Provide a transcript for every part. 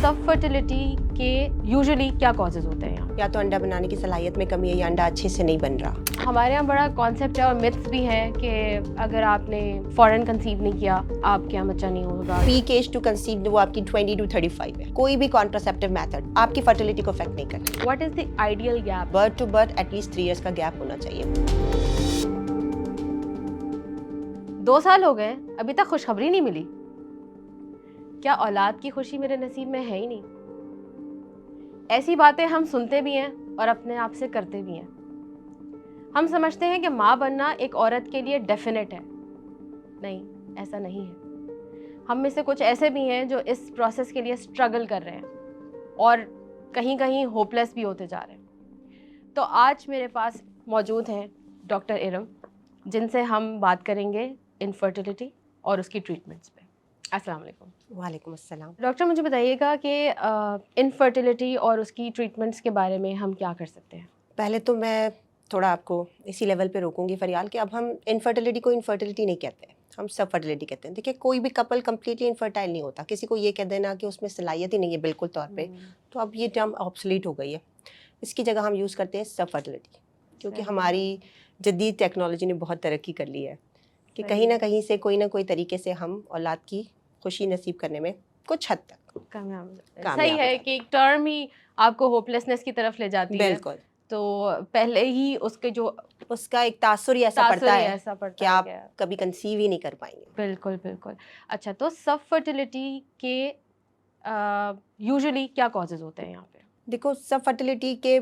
सब फर्टिलिटी के यूजुअली क्या कॉजेज होते हैं यहाँ? या तो अंडा बनाने की सलाहियत में कमी है या अंडा अच्छे से नहीं बन रहा। हमारे यहाँ बड़ा कॉन्सेप्ट है और मिथ्स भी हैं कि अगर आपने फॉरेन कंसीव नहीं किया आपके यहाँ बच्चा नहीं होगा। पीक एज टू कंसीव वो आपकी 20 to 35 है। कोई भी कॉन्ट्रासेप्टिव मेथड आपकी फर्टिलिटी को अफेक्ट नहीं करता। What is the ideal gap? Birth to birth at least 3 years का गैप होना चाहिए। 2 साल हो गए अभी तक खुशखबरी नहीं मिली। क्या औलाद की खुशी मेरे नसीब में है ही नहीं? ऐसी बातें हम सुनते भी हैं और अपने आप से करते भी हैं। हम समझते हैं कि माँ बनना एक औरत के लिए डेफिनेट है। नहीं, ऐसा नहीं है। हम में से कुछ ऐसे भी हैं जो इस प्रोसेस के लिए स्ट्रगल कर रहे हैं और कहीं कहीं होपलेस भी होते जा रहे हैं। तो आज मेरे पास मौजूद हैं डॉक्टर इरम, जिनसे हम बात करेंगे इनफर्टिलिटी और उसकी ट्रीटमेंट्स पे। अस्सलाम वालेकुम। वालेकुम अस्सलाम। डॉक्टर, मुझे बताइएगा कि इनफर्टिलिटी और उसकी ट्रीटमेंट्स के बारे में हम क्या कर सकते हैं? पहले तो मैं थोड़ा आपको इसी लेवल पे रोकूंगी फरियाल कि अब हम इनफर्टिलिटी को इनफर्टिलिटी नहीं कहते हैं, हम सब फर्टिलिटी कहते हैं। देखिए, कोई भी कपल कम्प्लीटली इनफर्टाइल नहीं होता। किसी को ये कह देना कि उसमें सलाहियत ही नहीं है बिल्कुल तौर पे, तो अब ये टर्म ऑब्सोलीट हो गई है। इसकी जगह हम यूज़ करते हैं सब फर्टिलिटी, क्योंकि हमारी जदीद टेक्नोलॉजी ने बहुत तरक्की कर ली है कि कहीं ना कहीं से कोई ना कोई तरीके से हम औलाद की खुशी नसीब करने में कुछ हद तक कामयाब सही है कि एक टर्म ही आपको होपलेसनेस की तरफ ले जाती है। बिल्कुल। तो पहले ही उसके जो उसका एक तासुर ही ऐसा पड़ता है कि आप कि कभी कंसीव ही नहीं कर पाएंगे। बिल्कुल बिल्कुल। अच्छा, तो सब फर्टिलिटी के यूजुअली क्या कॉजेज होते हैं यहाँ पे? देखो, सब फर्टिलिटी के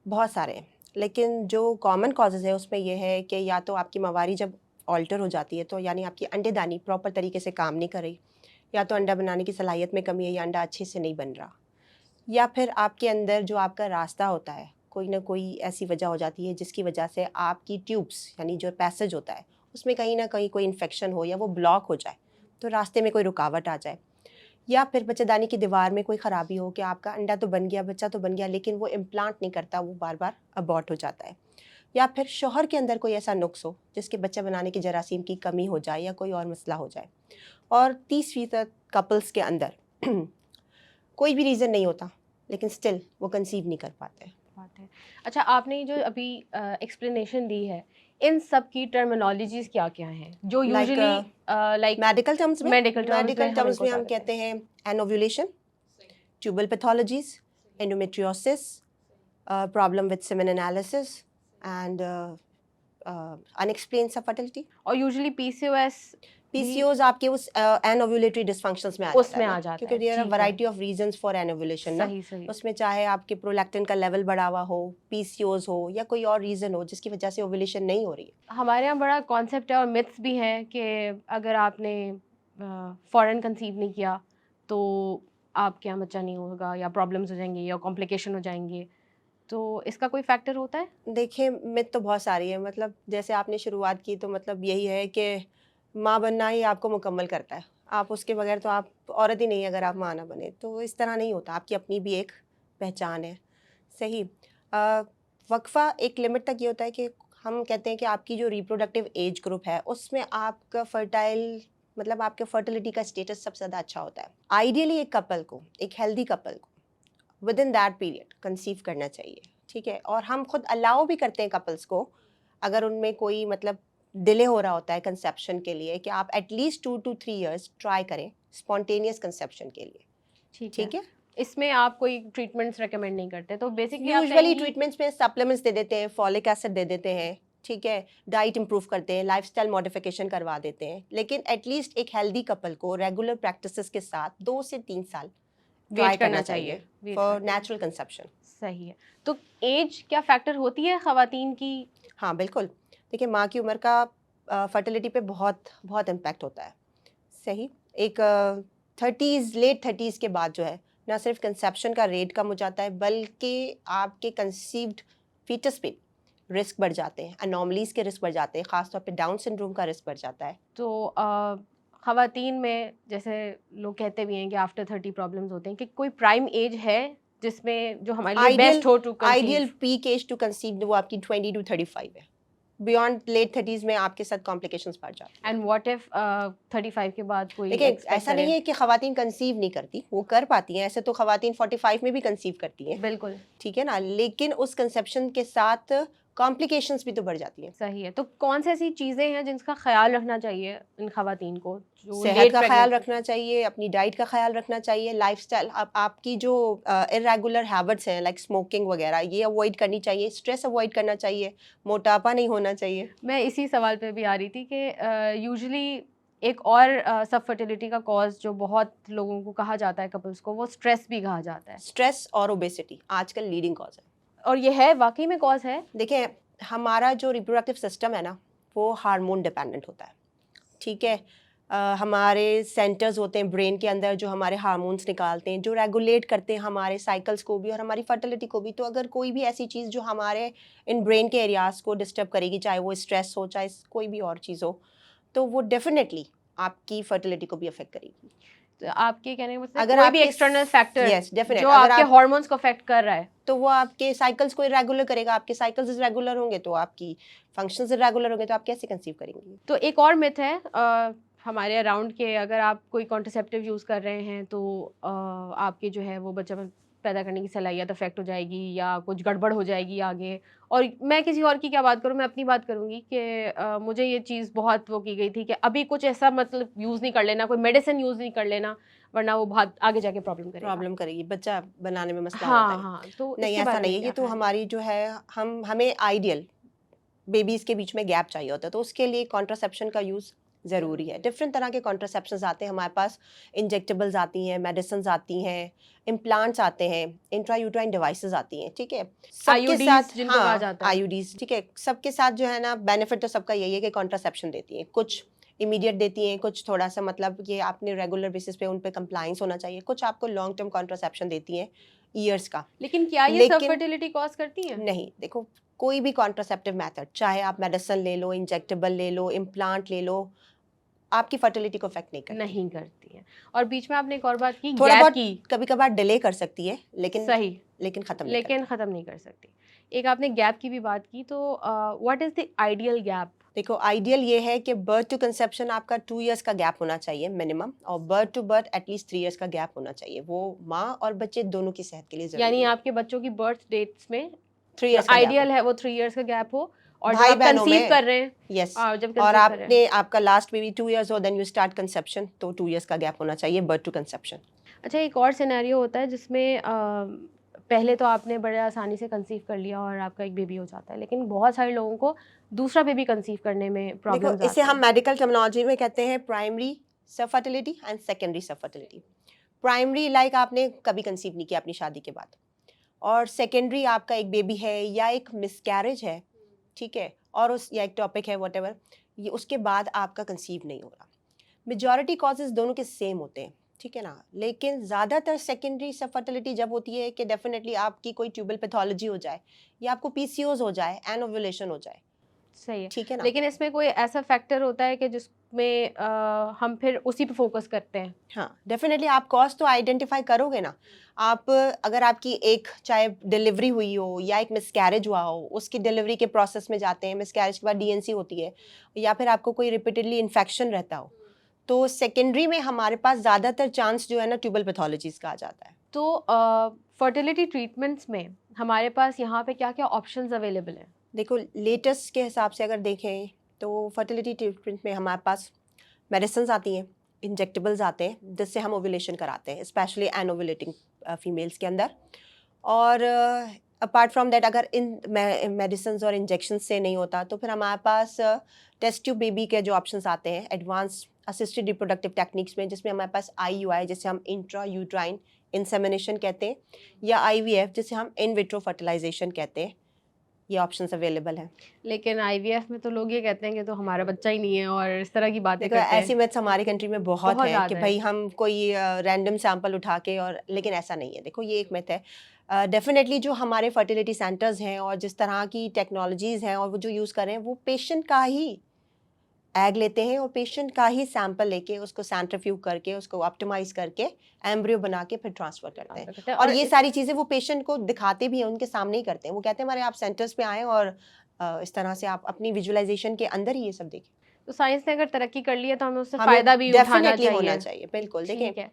बहुत सारे हैं, लेकिन जो कॉमन कॉजेज है उसमें यह है कि या तो आपकी मवारी जब ऑल्टर हो जाती है, तो यानी आपकी अंडेदानी प्रॉपर तरीके से काम नहीं कर रही, या तो अंडा बनाने की सलाहियत में कमी है या अंडा अच्छे से नहीं बन रहा, या फिर आपके अंदर जो आपका रास्ता होता है कोई ना कोई ऐसी वजह हो जाती है जिसकी वजह से आपकी ट्यूब्स यानी जो पैसेज होता है उसमें कहीं ना कहीं कोई इन्फेक्शन हो या वो ब्लॉक हो जाए, तो रास्ते में कोई रुकावट आ जाए, या फिर बच्चेदानी की दीवार में कोई ख़राबी हो कि आपका अंडा तो बन गया, बच्चा तो बन गया, लेकिन वो इम्प्लांट नहीं करता, वो बार बार अबॉर्ट हो जाता है, या फिर शौहर के अंदर कोई ऐसा नुक्स हो जिसके बच्चा बनाने की जरासीम की कमी हो जाए या कोई और मसला हो जाए। और 30% कपल्स के अंदर कोई भी रीज़न नहीं होता, लेकिन स्टिल वो कंसीव नहीं कर पाते। बात है। अच्छा, आपने जो अभी एक्सप्लेनेशन दी है, इन सब की टर्मिनोलॉजीज क्या क्या हैं जो यूजुअली लाइक मेडिकल टर्म्स में हम हम कहते हैं anovulation, tubal pathologies, endometriosis, problem with semen analysis and unexplained fertility. और यूजुअली पीसीओज आपके उस एनोव्यूलेटरी डिसफंक्शंस में आ जाता है, क्योंकि there are variety of reasons for anovulation ना। उसमें चाहे आपके प्रोलैक्टिन का लेवल बढ़ा हुआ हो, पीसीओज हो, या कोई और रीजन हो जिसकी वजह से ओव्यूलेशन नहीं हो रही है। हमारे यहाँ बड़ा कॉन्सेप्ट है और मिथ्स भी हैं कि अगर आपने फॉरेन कंसीव नहीं किया तो आपके यहाँ बच्चा नहीं होगा या प्रॉब्लम्स हो जाएंगे या कॉम्प्लिकेशन हो जाएंगे, तो इसका कोई फैक्टर होता है? देखिए, मिथ तो बहुत सारी है। मतलब जैसे आपने शुरुआत की तो मतलब यही है कि माँ बनना ही आपको मुकम्मल करता है, आप उसके बगैर तो आप औरत ही नहीं है अगर आप माँ ना बने। तो इस तरह नहीं होता, आपकी अपनी भी एक पहचान है। सही वक्फा एक लिमिट तक ये होता है कि हम कहते हैं कि आपकी जो रिप्रोडक्टिव एज ग्रुप है उसमें आपका फर्टाइल मतलब आपके फर्टिलिटी का स्टेटस सबसे ज़्यादा अच्छा होता है। आइडियली एक कपल को, एक हेल्दी कपल को with in that period conceive करना चाहिए, ठीक है। और हम खुद अलाउ भी करते हैं कपल्स को, अगर उनमें कोई मतलब डिले हो रहा होता है कंसेप्शन के लिए, कि आप एटलीस्ट 2 to 3 years ट्राई करें स्पॉन्टेनियस कंसेप्शन के लिए, ठीक है। इसमें आप कोई ट्रीटमेंट्स रेकमेंड नहीं करते? तो बेसिकली यूजुअली ट्रीटमेंट्स में सप्लीमेंट्स दे देते हैं, फॉलिक एसिड दे देते हैं, ठीक है, डाइट इंप्रूव करते हैं, लाइफस्टाइल मॉडिफिकेशन करवा देते हैं, लेकिन एटलीस्ट एक हेल्दी कपल को रेगुलर प्रैक्टिसेस के साथ 2 से 3 साल ट्राई करना चाहिए फॉर नेचुरल कंसेप्शन। सही है। तो एज क्या फैक्टर होती है ख़वातीन की? हाँ बिल्कुल। देखिए, माँ की उम्र का फर्टिलिटी पे बहुत बहुत इम्पैक्ट होता है। सही, एक 30s लेट 30s के बाद जो है ना सिर्फ कंसेप्शन का रेट कम हो जाता है, बल्कि आपके कंसीव्ड फीटस पे रिस्क बढ़ जाते हैं, अनोमलीज के रिस्क बढ़ जाते हैं, खासतौर पे डाउन सिंड्रोम का रिस्क बढ़ जाता है। तो ख़वातीन में जैसे लोग कहते भी हैं कि आफ्टर 30 प्रॉब्लम्स होते हैं, कि कोई प्राइम एज है जिसमें जो हमारे लिए बेस्ट हो to conceive? Ideal peak age to conceive वो आपकी 20 to 35 है। बियॉन्ड लेट 30s में आपके साथ कॉम्प्लिकेशंस बढ़ जाते हैं। एंड व्हाट इफ 35 के बाद कोई देखिए एक्सपेक्ट ऐसा करे? नहीं है कि खवातीन कंसीव नहीं करती, वो कर पाती हैं, ऐसे तो खवातीन 45 में भी कंसीव करती हैं, बिल्कुल ठीक है ना, लेकिन उस कंसेप्शन के साथ कॉम्प्लिकेशंस भी तो बढ़ जाती हैं। सही है। तो कौन सी ऐसी चीज़ें हैं जिनका ख्याल रखना चाहिए इन खवातीन को जो सेहत लेट का ख्याल प्रेगनेंसी? रखना चाहिए, अपनी डाइट का ख्याल रखना चाहिए, लाइफस्टाइल आपकी जो इरेगुलर हैबिट्स हैं लाइक स्मोकिंग वगैरह ये अवॉइड करनी चाहिए, स्ट्रेस अवॉइड करना चाहिए, मोटापा नहीं होना चाहिए। मैं इसी सवाल पे भी आ रही थी कि यूजुअली एक और सब फर्टिलिटी का कॉज जो बहुत लोगों को कहा जाता है कपल्स को, वो स्ट्रेस भी कहा जाता है। स्ट्रेस और ओबेसिटी आजकल लीडिंग कॉज है। और ये है वाकई में कॉज है? देखिए हमारा जो रिप्रोडक्टिव सिस्टम है ना वो हार्मोन डिपेंडेंट होता है, ठीक है। हमारे सेंटर्स होते हैं ब्रेन के अंदर जो हमारे हार्मोन्स निकालते हैं, जो रेगुलेट करते हैं हमारे साइकिल्स को भी और हमारी फर्टिलिटी को भी। तो अगर कोई भी ऐसी चीज़ जो हमारे इन ब्रेन के एरियाज को डिस्टर्ब करेगी, चाहे वो स्ट्रेस हो चाहे कोई भी और चीज़ हो, तो वो डेफिनेटली आपकी फर्टिलिटी को भी अफेक्ट करेगी। तो आपके कहने का मतलब अगर कोई भी आपके एक्सटर्नल फैक्टर यस डेफिनेट जो अगर आपके आप हार्मोन्स को अफेक्ट कर रहा है, तो वो आपके साइकिल्स को इरेगुलर करेगा, आपके साइकिल्स इरेगुलर होंगे तो आपकी फंक्शंस इरेगुलर होंगे, तो आप कैसे कंसीव करेंगी। तो एक और मिथ है हमारे अराउंड के, अगर आप कोई कॉन्ट्रासेप्टिव यूज़ कर रहे हैं तो आपकी जो है वो बच्चा पैदा करने की सलाहियत अफेक्ट हो जाएगी या कुछ गड़बड़ हो जाएगी आगे। और मैं किसी और की क्या बात करूं, मैं अपनी बात करूंगी कि मुझे ये चीज़ बहुत वो की गई थी कि अभी कुछ ऐसा मतलब यूज़ नहीं कर लेना, कोई मेडिसिन यूज़ नहीं कर लेना, वरना वो बहुत आगे जाके प्रॉब्लम करेगा। प्रॉब्लम करेगी, बच्चा बनाने में मसला होता हाँ है। हाँ, तो नहीं इसके ऐसा बारे में नहीं है, क्या ये तो ख्याल है? हमारी जो है हमें आइडियल बेबीज़ के बीच में गैप चाहिए होता है, तो उसके लिए कॉन्ट्रासेप्शन का यूज़ ज़रूरी है। डिफरेंट तरह के कॉन्ट्रासेप्शंस आते हैं हमारे पास, इंजेक्टेबल्स आती हैं, मेडिसिन्स आती हैं, इम्प्लांट्स आते हैं, इंट्रायूट्राइन डिवाइसेस आती हैं, ठीक है। सबके आईयूडीज साथ जिनको कहा जाता है। आईयूडीज, ठीक है। सबके साथ जो है ना बेनिफिट तो सबका यही है कि कॉन्ट्रासेप्शन देती हैं, कुछ इमीडिएट देती हैं, कुछ थोड़ा सा मतलब ये आपने रेगुलर बेसिस पे उन पे कंप्लाइंस होना चाहिए, कुछ आपको लॉन्ग टर्म कॉन्ट्रासेप्शन देती हैं ईयर्स का। लेकिन क्या ये सब लेकिन फर्टिलिटी कॉज करती हैं? नहीं, देखो कोई भी कॉन्ट्रासेप्टिव मेथड, चाहे आप मेडिसिन ले लो, इंजेक्टेबल ले लो, इम्प्लांट ले लो, आपकी फर्टिलिटी को अफेक्ट नहीं करती। नहीं करती है। और बीच में आपने एक और बात की, थोड़ा गैप बहुत की। कभी कभार डिले कर सकती है, लेकिन सही, खत्म नहीं लेकिन करती। ख़त्म नहीं कर सकती। एक आपने गैप की भी बात की, तो what is the ideal gap? देखो आइडियल ये है कि बर्थ टू कंसेप्शन आपका 2 इयर्स का गैप होना चाहिए मिनिमम, और birth to birth at least 3 years का गैप होना चाहिए। वो माँ और बच्चे दोनों की सेहत के लिए यानी जरूरी है। आपके बच्चों की बर्थ डेट्स में 3 इयर्स का गैप आइडियल है वो 3 इयर्स का गैप हो, और जब भाई आप बहनों कंसीव में। कर रहे हैं, यस, जब और कंसीव कर रहे हैं। आपका लास्ट बेबी 2 इयर्स हो, देन यू स्टार्ट कंसेप्शन, तो 2 इयर्स का गैप होना चाहिए बर्थ टू कंसेप्शन। अच्छा, एक और सिनेरियो होता है जिसमें पहले तो आपने बड़े आसानी से कंसीव कर लिया और आपका एक बेबी हो जाता है, लेकिन बहुत सारे लोगों को दूसरा बेबी कंसीव करने में देखो प्रॉब्लम्स इसे आती हम हैं। मेडिकल टर्मिनोलॉजी में कहते हैं प्राइमरी सब फर्टिलिटी एंड सेकेंडरी सब फर्टिलिटी। प्राइमरी लाइक आपने कभी कंसीव नहीं किया अपनी शादी के बाद, और सेकेंडरी आपका एक बेबी है या एक मिसकैरेज है, ठीक है, और उस या एक टॉपिक है व्हाटएवर, ये उसके बाद आपका कंसीव नहीं हो रहा। मेजॉरिटी कॉजेज दोनों के सेम होते हैं, ठीक है ना, लेकिन ज़्यादातर सेकेंडरी सब फर्टिलिटी जब होती है कि डेफिनेटली आपकी कोई ट्यूबल पैथोलॉजी हो जाए या आपको पीसीओज हो जाए, एनोवुलेशन हो जाए, सही है। ठीक है ना। लेकिन इसमें कोई ऐसा फैक्टर होता है कि जिसमें हम फिर उसी पे फोकस करते हैं? हाँ डेफिनेटली आप कॉज तो आइडेंटिफाई करोगे ना। आप अगर आपकी एक चाहे डिलीवरी हुई हो या एक मिसकैरेज हुआ हो, उसकी डिलीवरी के प्रोसेस में जाते हैं, मिसकैरेज के बाद डीएनसी होती है, या फिर आपको कोई रिपीटेडली इन्फेक्शन रहता हो, तो सेकेंडरी में हमारे पास ज़्यादातर चांस जो है ना ट्यूबल पैथोलॉजीज का आ जाता है। तो फर्टिलिटी ट्रीटमेंट्स में हमारे पास यहाँ पे क्या क्या ऑप्शंस अवेलेबल हैं? देखो लेटेस्ट के हिसाब से अगर देखें तो फर्टिलिटी ट्रीटमेंट में हमारे पास मेडिसिन आती हैं, इंजेक्टेबल्स आते हैं जिससे हम ओव्यूलेशन कराते हैं, स्पेशली एनोवुलेटिंग फीमेल्स के अंदर। और अपार्ट फ्रॉम दैट अगर इन मेडिसिन और इंजेक्शन से नहीं होता तो फिर हमारे पास टेस्ट ट्यूब बेबी के जो ऑप्शंस आते हैं एडवांस असिस्टेड रिप्रोडक्टिव टेक्निक्स में, जिसमें हमारे पास आईयूआई जिसे हम इंट्रा यूट्राइन इंसेमिनेशन कहते हैं, या आईवीएफ जिसे हम इन विट्रो फर्टिलाइजेशन कहते हैं, ये ऑप्शंस अवेलेबल हैं। लेकिन आईवीएफ में तो लोग ये कहते हैं कि तो हमारा बच्चा ही नहीं है और इस तरह की बातें देखो करते हैं। ऐसी मिथ्स हमारी कंट्री में बहुत बहुत है कि ज़्यादा भाई है। हम कोई रैंडम सैंपल उठा के, और लेकिन ऐसा नहीं है। देखो ये एक मिथ है। डेफिनेटली जो हमारे फर्टिलिटी सेंटर्स हैं और जिस तरह की टेक्नोलॉजीज़ हैं और वो जो यूज़ कर रहे हैं, वो पेशेंट का ही एग लेते हैं और पेशेंट का ही सैंपल लेके उसको सेंट्रीफ्यूग करके उसको ऑप्टिमाइज करके एम्ब्रियो बना के फिर ट्रांसफर करते हैं। और ये सारी चीज़ें वो पेशेंट को दिखाते भी हैं, उनके सामने ही करते हैं। वो कहते हैं हमारे आप सेंटर्स पे आएँ और इस तरह से आप अपनी विजुअलाइजेशन के अंदर ही ये सब देखें। तो साइंस ने अगर तरक्की कर ली है तो हमें उससे हमें फायदा भी उठाना डेफिनेटली होना चाहिए। चाहिए, बिल्कुल। ठीक देखें, है।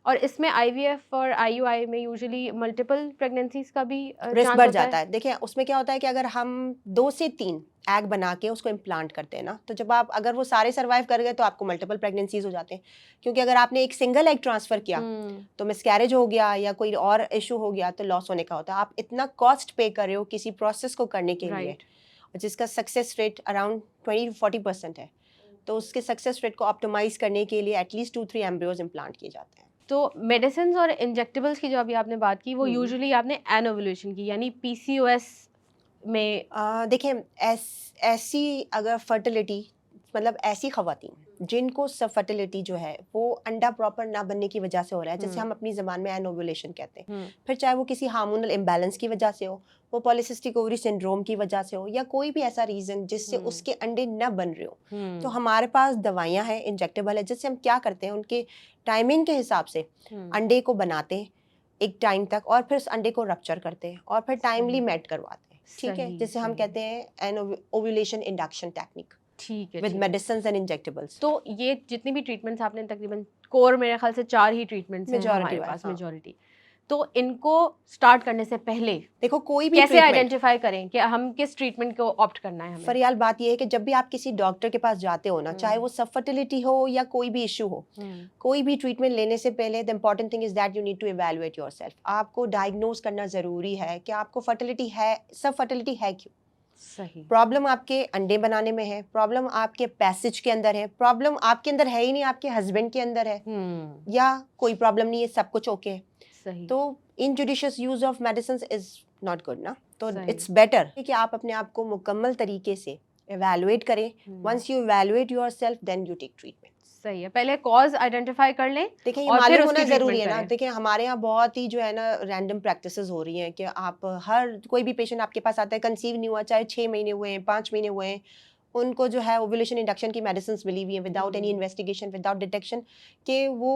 और इसमें आईवीएफ और आईयूआई में यूजुअली मल्टीपल प्रेगनेंसीज का भी रिस्क चांस बढ़ होता जाता है। देखिए, उसमें क्या होता है कि अगर हम 2 से 3 एग बना के उसको इम्प्लांट करते हैं ना, तो जब आप अगर वो सारे सर्वाइव कर गए तो आपको मल्टीपल प्रेगनेंसीज हो जाते हैं। क्योंकि अगर आपने एक सिंगल एग ट्रांसफर किया तो मिसकैरेज हो गया या कोई और इशू हो गया तो लॉस होने का होता है। आप इतना कॉस्ट पे कर रहे हो किसी प्रोसेस को करने के लिए, राइट। जिसका सक्सेस रेट अराउंड 20-40% है, तो उसके सक्सेस रेट को ऑप्टिमाइज करने के लिए एटलीस्ट 2-3 एम्ब्रियोज इम्प्लांट किए जाते हैं। तो मेडिसिन और इंजेक्टेबल्स की जो अभी आपने बात की वो यूजुअली आपने एनोवुलेशन की यानी पीसीओएस में देखें, ऐसी अगर फर्टिलिटी, मतलब ऐसी खवातीन जिनको सब फर्टिलिटी जो है वो अंडा प्रॉपर ना बनने की वजह से हो रहा है, जैसे हम अपनी ज़बान में एनोवुलेशन कहते हैं, फिर चाहे वो किसी हार्मोनल इम्बैलेंस की वजह से हो, वो पॉलीसिस्टिक ओवरी सिंड्रोम की वजह से हो, या कोई भी ऐसा रीज़न जिससे उसके अंडे न बन रहे हो, तो हमारे पास दवाइयाँ हैं, इंजेक्टेबल है, जिससे हम क्या करते हैं, उनके टाइमिंग के हिसाब से अंडे को बनाते हैं एक टाइम तक, और फिर उस अंडे को रप्चर करते हैं और फिर टाइमली मेट करवाते हैं। ठीक है, जिसे हम कहते हैं ओव्यूलेशन इंडक्शन टेक्निक ठीक है विद मेडिसिन्स एंड इंजेक्टेबल्स। तो ये जितनी भी ट्रीटमेंट्स आपने तकरीबन कोर मेरे ख्याल से 4 ही ट्रीटमेंट्स हैं हमारे पास मेजॉरिटी, तो इनको स्टार्ट करने से पहले देखो, कोई भी कैसे आइडेंटिफाई करें कि हम किस ट्रीटमेंट को ऑप्ट करना है हमें? फरियाल बात ये है कि जब भी आप किसी डॉक्टर के पास जाते हो ना, चाहे वो सब फर्टिलिटी हो या कोई भी इशू हो, कोई भी ट्रीटमेंट लेने से पहले the important thing is that you need to evaluate yourself. आपको डायग्नोज करना जरूरी है कि आपको फर्टिलिटी है, सब फर्टिलिटी है क्यों। सही। प्रॉब्लम आपके अंडे बनाने में है, प्रॉब्लम आपके पैसेज के अंदर है, प्रॉब्लम आपके अंदर है ही नहीं, आपके हस्बैंड के अंदर है, या कोई प्रॉब्लम नहीं है, सब कुछ ओके है। सही। तो injudicious use of medicine is not good ना। तो इट्स बेटर कि आप अपने आप को मुकम्मल तरीके से इवैल्यूएट करें। Once you evaluate yourself then you take treatment. सही है, पहले कॉज आइडेंटिफाई कर लें। देखिए, ये मालूम होना जरूरी है ना। देखिए, हमारे यहाँ बहुत ही जो है ना रैंडम प्रैक्टिसेस हो रही हैं कि आप हर कोई भी पेशेंट आपके पास आता है, कंसीव नहीं हुआ, चाहे 6 महीने हुए हैं, 5 महीने हुए हैं, उनको जो है ओव्यूलेशन इंडक्शन की मेडिसिन मिली हुई है without any investigation, without detection, कि वो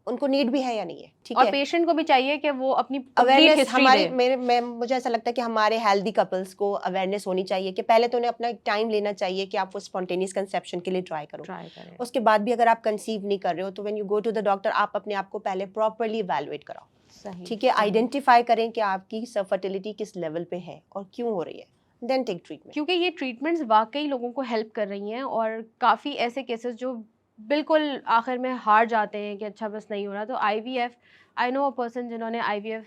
उनको नीड भी है या नहीं है। ठीक है, और पेशेंट को भी चाहिए कि वो अपनी अवेयरनेस, हमारे मुझे ऐसा लगता है कि हमारे हेल्दी कपल्स को अवेयरनेस होनी चाहिए कि पहले तो उन्हें अपना एक टाइम लेना चाहिए कि आप वो स्पॉन्टेनियस कंसेप्शन के लिए ट्राई करें। उसके बाद भी अगर आप कंसीव नहीं कर रहे हो तो when you go to the doctor, आप अपने आप को पहले प्रॉपरली इवैल्यूएट कराओ। ठीक है, आइडेंटिफाई करें कि आपकी सब फर्टिलिटी किस लेवल पे है और क्यों हो रही है, देन टेक ट्रीटमेंट। क्योंकि ये ट्रीटमेंट्स वाकई लोगों को हेल्प कर रही हैं और काफ़ी ऐसे केसेस जो बिल्कुल आखिर में हार जाते हैं कि अच्छा बस नहीं हो रहा। तो IVF, I know a person जिन्होंने आईवीएफ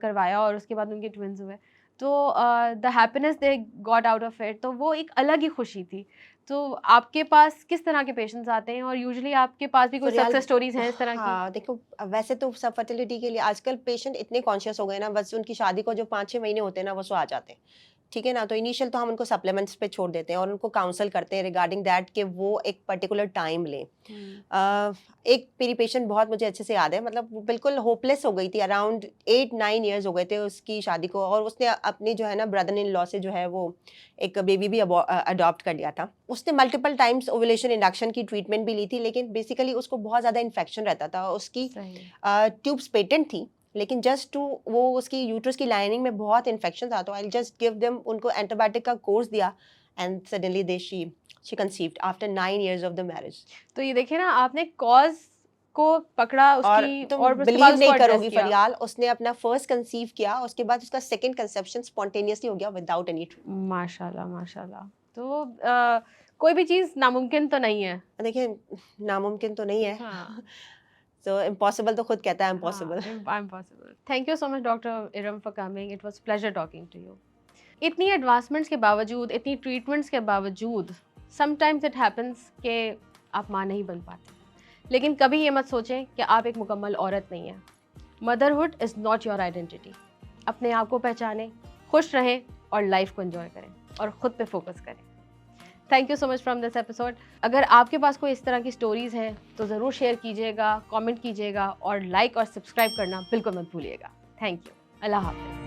करवाया और उसके बाद उनके ट्विंस हुए, तो the happiness they got out of it, तो वो एक अलग ही खुशी थी। तो आपके पास किस तरह के पेशेंट्स आते हैं और यूजुअली आपके पास भी कोई सक्सेस स्टोरीज हैं इस तरह की? हाँ, देखो, वैसे तो सब फर्टिलिटी के लिए आजकल पेशेंट इतने कॉन्शियस हो गए ना, बस उनकी शादी को जो 5-6 महीने होते हैं ना, वो सो आ जाते हैं। ठीक है ना, तो इनिशियल तो हम उनको सप्लीमेंट्स पे छोड़ देते हैं और उनको काउंसल करते हैं रिगार्डिंग दैट कि वो एक पर्टिकुलर टाइम लें। एक मेरी पेशेंट बहुत मुझे अच्छे से याद है, मतलब वो बिल्कुल होपलेस हो गई थी, अराउंड 8-9 ईयर्स हो गए थे उसकी शादी को, और उसने अपनी जो है ना ब्रदर इन लॉ से जो है वो एक बेबी भी अडॉप्ट कर लिया था। उसने मल्टीपल टाइम्स ओव्यूलेशन इंडक्शन की ट्रीटमेंट भी ली थी, लेकिन बेसिकली उसको बहुत ज़्यादा इन्फेक्शन रहता था। उसकी ट्यूब्स पेटेंट थी, लेकिन जस्ट टू वो उसकी यूट्रस की लाइनिंग में बहुत इन्फेक्शन था, तो आई जस्ट गिव देम, उनको एंटीबायोटिक का कोर्स दिया, and suddenly they she conceived after 9 years of the marriage. तो ये देखिए ना, आपने कॉज को पकड़ा उसकी, और बिलीव नहीं करोगी फरियाल, उसने अपना फर्स्ट कंसीव किया, उसके बाद उसका सेकंड कंसेप्शन स्पॉन्टेनियसली हो गया विदाउट एनी ट्रीटमेंट। माशाल्लाह माशाल्लाह। तो कोई भी चीज़ नामुमकिन तो नहीं है। देखिए, नामुमकिन तो नहीं है। हाँ। So impossible तो खुद कहता है impossible. Impossible. Thank you so much, Dr. Iram, for coming. It was pleasure talking to you. इतनी एडवांसमेंट्स के बावजूद, इतनी ट्रीटमेंट्स के बावजूद, sometimes it happens कि आप माँ नहीं बन पाते, लेकिन कभी ये मत सोचें कि आप एक मुकम्मल औरत नहीं हैं। Motherhood is not your identity. अपने आप को पहचानें, खुश रहें और लाइफ को एंजॉय करें और ख़ुद पे फोकस करें। Thank you so much from this episode. अगर आपके पास कोई इस तरह की स्टोरीज़ हैं तो ज़रूर शेयर कीजिएगा, कमेंट कीजिएगा और लाइक और सब्सक्राइब करना बिल्कुल मत भूलिएगा। Thank you. अल्लाह हाफ़िज़।